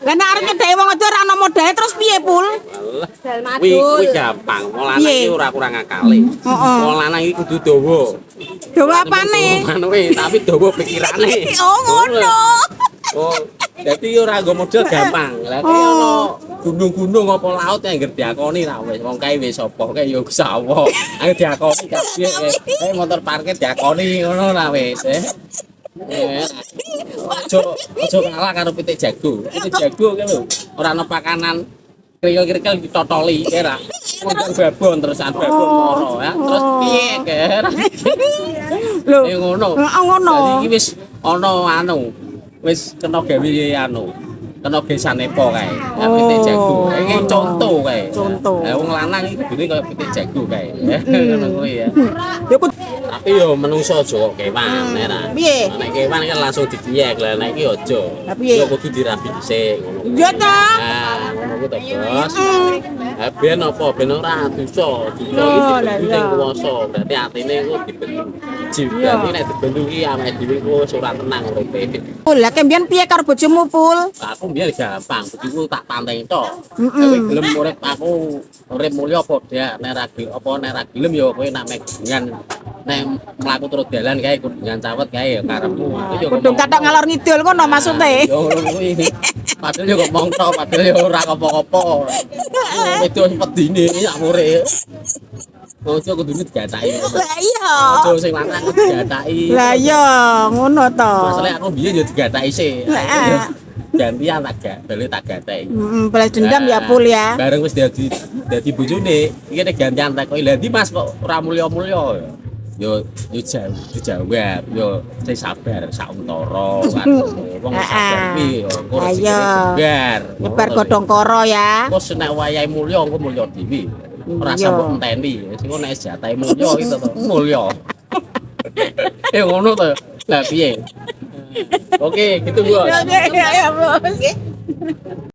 Lah nek arep nyedhaki wong wedok ora ono modale terus piye, Pul? Kuwi gampang, wong lanang iki ora kurang akale. Wong lanang iki kudu dawa. Dawa apane? Manuwe, tapi dawa pikirane. Oh, ngono. Oh, dadi ora nggo model gampang. Lah kaya ono gunung-gunung apa laut yang ngger diakoni ta wis wong kae wis sapa kae ya Gusti Allah. Ayo diakoni kabeh. Kae motor parkir diakoni ngono ta wis. Ojo kalah karo pitik jago. Pitik jago ki lho, ora ana pakanan krikil-krikil ditotoli kira. Wong babon terusan babon moro ya. Terus piye ker? Lho, ngono. Ngono. Dadi iki wis ana anu. Wis kena gawe anu. Kena gesane po kae. Pitik jago. Iki contoh kae. Contoh. Wong lanang iki kudune kaya pitik jago kae. Ngono kuwi ya. Ya Tapi yo menungso aja kewan ora. Piye? Nek kewan kan langsung didiyek lah nek iki aja. Lah piye? Yo kudu dirabi dhisik ngono. Iya ta? Nah, ngono kuwi to, Bos. Ben apa ben ora dosa. Dosa iki lah dibendu iya. ning kuwasa. Berarti atine ku dibendu. Berarti nek dibendu iki awake dhewe ku ora tenang uripe. Pul, lah kembian piye karo bojomu, Pul? Aku mbiyen gampang, bojoku tak panteng tok. Kowe gelem urip aku urip mulya apa dak nek ra apa nek ra gelem ya kowe nak mek dengan nek mlaku terus dalan kae dengan cawet kae ya karepmu. Kudu katok ngalor ngidul ngono maksude. Yo ngono kuwi. Padahal yo kok mongto, padahal yo ora apa-apa. Itu pedine sakmure. Ojo kudune digataki. Lah iya. Ojo sing lanang digataki. Lah iya, ngono to. Masalah aku biyen yo digataki sih. Lah. Gantian tak gak, beli tak gatek. Balas dendam ya, Pul ya. Bareng wis dadi bojone, iki nek gantian tak kok lha ndi Mas kok ora mulya-mulya. Yo dijawab, yo sing sabar sak untara kan. Wong sabar piye yo Ayo. Nyebar godhong koro ya. Terus nek wayahe mulya engko mulya dhewe. Ora sambok enteni. Sing nek jatahe mulya iki to mulya. Ngono to. Lah piye? Oke, gitu gua. Oke, ya, Bos.